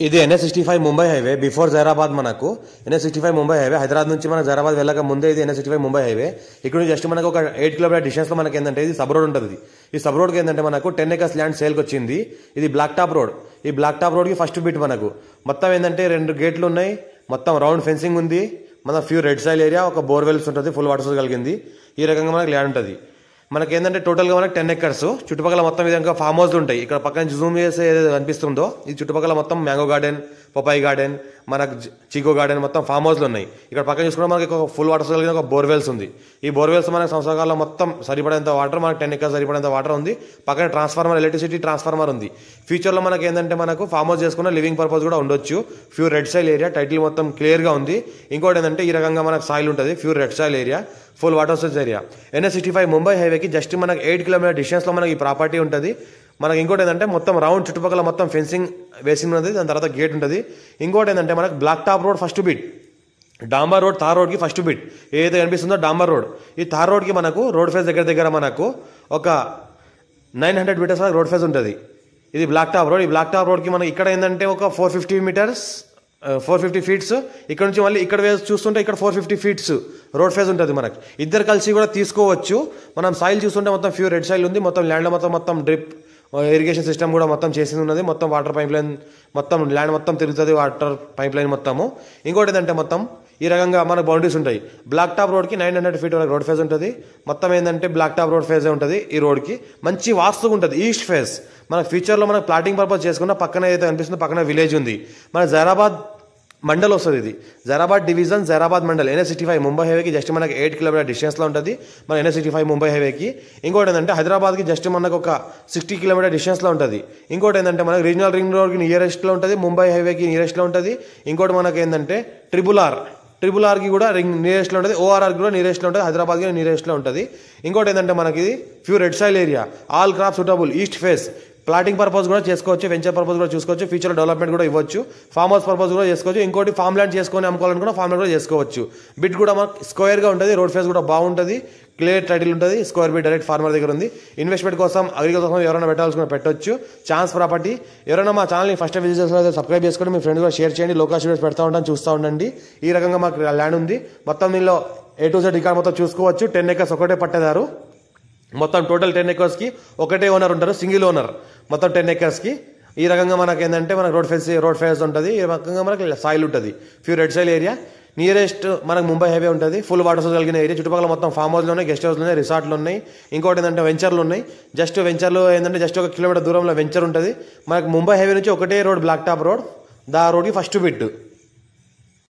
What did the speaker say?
ఇది NH65 Mumbai highway before Zaheerabad మనకు NH65 Mumbai highway Hyderabad నుంచి మన జైరాబాద్ వెళ్ళక ముందే ఇది NH65 ముంబై హైవే ఇక్కడ నుంచి జస్ట్ మనకు ఒక 8 కిలోమీటర్ డిస్టెన్స్ లో మనకి ఏంటంటే ఇది సబ్ రోడ్ ఉంటుంది ఈ సబ్ రోడ్ కి ఏంటంటే మనకు 10 acres ల్యాండ్ సేల్ కి వచ్చింది ఇది బ్లాక్ టాప్ రోడ్ ఈ బ్లాక్ టాప్ రోడ్ కి ఫస్ట్ బిట్ మనకు మొత్తం ఏంటంటే 2 గేట్లు ఉన్నాయి మొత్తం రౌండ్ ఫెన్సింగ్ ఉంది మన ఫ్యూ రెడ్ సాయిల్ ఏరియా ఒక బోర్వెల్స్ ఉంటుంది ఫుల్ వాటర్ సోర్స్ కలిగింది ఈ రకంగా మనకు ల్యాండ్ ఉంటుంది మనకి ఏంటంటే టోటల్ గా మనకు 10 acres చుట్టుపక్కల మొత్తం విధంగా ఫామ్ హౌస్లు ఉంటాయి ఇక్కడ పక్కన జూమ్ చేస్తే ఏదైతే కనిపిస్తుందో ఈ చుట్టుపక్కల మొత్తం మ్యాంగో గార్డెన్ పపాయి గార్డెన్ మనకు చికో గార్డెన్ మొత్తం ఫామ్ హౌస్లు ఉన్నాయి ఇక్కడ పక్కన చూసుకుంటే మనకి ఒక ఫుల్ వాటర్ కలిగిన ఒక బోర్వెల్స్ ఉంది ఈ బోర్వెల్స్ మనకు సంవత్సరాల్లో మొత్తం సరిపడేంత వాటర్ మనకు 10 acres సరిపడేంత వాటర్ ఉంది పక్కన ట్రాన్స్ఫార్మర్ ఎలక్ట్రిసిటీ ట్రాన్స్ఫార్మర్ ఉంది ఫ్యూచర్ లో మనకి ఏంటంటే మనకు ఫామ్ హౌస్ చేసుకున్న లివింగ్ పర్పస్ కూడా ఉండొచ్చు few red soil area title మొత్తం క్లియర్ గా ఉంది ఇంకోటి ఏంటంటే ఈ రకంగా మనకు సాయిల్ ఉంటుంది few red soil area full water source area NH65 Mumbai హైవేకి జస్ట్ మనకు 8 కిలోమీటర్ డిస్టెన్స్ లో మనకి ఈ ప్రాపర్టీ ఉంటుంది మనకి ఇంకోటి ఏంటంటే మొత్తం రౌండ్ చుట్టుపక్కల మొత్తం ఫెన్సింగ్ వేసి ఉన్నది దాని తర్వాత గేట్ ఉంటుంది ఇంకోటి ఏంటంటే మనకు black top road first bit డాంబర్ రోడ్ థార్ రోడ్ కి ఫస్ట్ బిట్ ఏదైతే కనిపిస్తుందో డాంబర్ రోడ్ ఈ థార్ రోడ్ కి మనకు రోడ్ ఫేస్ దగ్గర మనకు ఒక 900 మీటర్స్ రోడ్ ఫేస్ ఉంటుంది ఇది బ్లాక్ టాప్ రోడ్ ఈ బ్లాక్ టాప్ రోడ్ కి మనకి ఇక్కడ ఏంటంటే ఒక 450 మీటర్స్ 450 ఫీట్స్ ఇక్కడ నుంచి మళ్ళీ ఇక్కడ చూస్తుంటే ఇక్కడ 450 ఫీట్స్ రోడ్ ఫేస్ ఉంటుంది మనకి ఇద్దరు కలిసి కూడా తీసుకోవచ్చు మనం సాయిల్ చూస్తుంటే మొత్తం ఫ్యూ రెడ్ సాయిల్ ఉంది మొత్తం ల్యాండ్ మొత్తం డ్రిప్ ఇరిగేషన్ సిస్టమ్ కూడా మొత్తం చేసింది ఉన్నది మొత్తం వాటర్ పైప్ లైన్ మొత్తం ల్యాండ్ మొత్తం తిరుగుతుంది వాటర్ పైప్ లైన్ మొత్తము ఇంకోటి ఏంటంటే మొత్తం ఈ రకంగా మనకు బౌండరీస్ ఉంటాయి బ్లాక్ టాప్ రోడ్ కి 900 ఫీట్ వరకు రోడ్ ఫేస్ ఉంటుంది మొత్తం ఏంటంటే బ్లాక్ టాప్ రోడ్ ఫేస్ ఉంటుంది ఈ రోడ్ కి మంచి వాస్తుగా ఉంటుంది ఈస్ట్ ఫేస్ మన ఫ్యూచర్ లో మనకు ప్లాటింగ్ పర్పస్ చేసుకున్న పక్కన ఏదైతే కనిపిస్తుందో పక్కన విలేజ్ ఉంది మన జైరాబాద్ మండల్ వస్తుంది ఇది జైరాబాద్ డివిజన్ జైరాబాద్ మండల్ NH65 ముంబై హైవేకి జస్ట్ మనకి 8 కిలోమీటర్ డిస్టెన్స్ లో ఉంటుంది మన NH65 ముంబై హైవేకి ఇంకోటి ఏంటంటే హైదరాబాద్ కి జస్ట్ మనకు ఒక 60 కిలోమీటర్ డిస్టెన్స్ లో ఉంటుంది ఇంకోటి ఏంటంటే మనకి రీజనల్ రింగ్ రోడ్ కి నియరెస్ట్ లో ఉంటుంది ముంబై హైవేకి నియరెస్ట్ లో ఉంటుంది ఇంకోటి మనకి ఏంటంటే ట్రిపుల్ ఆర్ కి కూడా నియరెస్ట్ లో ఉంటుంది ORR కి కూడా నియరెస్ట్ లో ఉంటుంది హైదరాబాద్ కి నియరెస్ట్ లో ఉంటుంది ఇంకోటి ఏంటంటే మనకి few red soil area all crop suitable east face plotting purpose కూడా చేసుకోవచ్చు వెంచర్ పర్పస్ కూడా చూసుకోవచ్చు ఫ్యూచర్ డెవలప్మెంట్ కూడా ఇవ్వచ్చు ఫామ్ హౌస్ పర్పస్ కూడా చేసుకోవచ్చు ఇంకోటి ఫామ్ ల్యాండ్ చేసుకొని అమ్ముకోవాలని కూడా ఫామ్ ల్యాండ్ కూడా చేసుకోవచ్చు బిట్ కూడా మనకు స్క్వేర్ గా ఉంటుంది రోడ్ ఫేస్ కూడా బాగుంటుంది క్లియర్ టైటిల్ ఉంటుంది స్క్వేర్ బిట్ డైరెక్ట్ ఫార్మర్ దగ్గర ఉంది ఇన్వెస్ట్మెంట్ కోసం అగ్రికల్చర్ కోసం ఎవరైనా పెట్టాల్సిన పెట్టొచ్చు ఛాన్స్ ప్రాపర్టీ ఎవరైనా మా ఛానల్ని ఫస్ట్ విజిట్ చేస్తే సబ్స్క్రైబ్ చేసుకొని మీ ఫ్రెండ్స్ కూడా షేర్ చేయండి లోకల్ వీడియోస్ పెడతా ఉంటాను చూస్తూ ఉండండి ఈ రకంగా మాకు ల్యాండ్ ఉంది మొత్తం దీనిలో A to Z రికార్డ్ మొత్తం చూసుకోవచ్చు 10 acres ఒకటే పట్టేదారు మొత్తం టోటల్ 10 acres కి ఒకటే ఓనర్ ఉంటారు సింగిల్ ఓనర్ మొత్తం 10 acres కి ఈ రకంగా మనకి ఏంటంటే మనకు రోడ్ ఫేస్ ఉంటుంది ఈ రకంగా మనకి సాయిల్ ఉంటుంది few red soil area nearest మనకు ముంబై హైవే ఉంటుంది ఫుల్ వాటర్ సోర్స్ కలిగిన ఏరియా చుట్టుపక్కల మొత్తం ఫామ్ హౌస్లు ఉన్నాయి గెస్ట్ హౌస్లు ఉన్నాయి రిసార్ట్లు ఉన్నాయి ఇంకోటి ఏంటంటే వెంచర్లు ఉన్నాయి జస్ట్ వెంచర్లు ఏంటంటే జస్ట్ 1 కిలోమీటర్ దూరంలో వెంచర్ ఉంటుంది మనకు ముంబై హైవే నుంచి ఒకటే రోడ్ బ్లాక్ టాప్ రోడ్ దా రోడ్కి ఫస్ట్ బిట్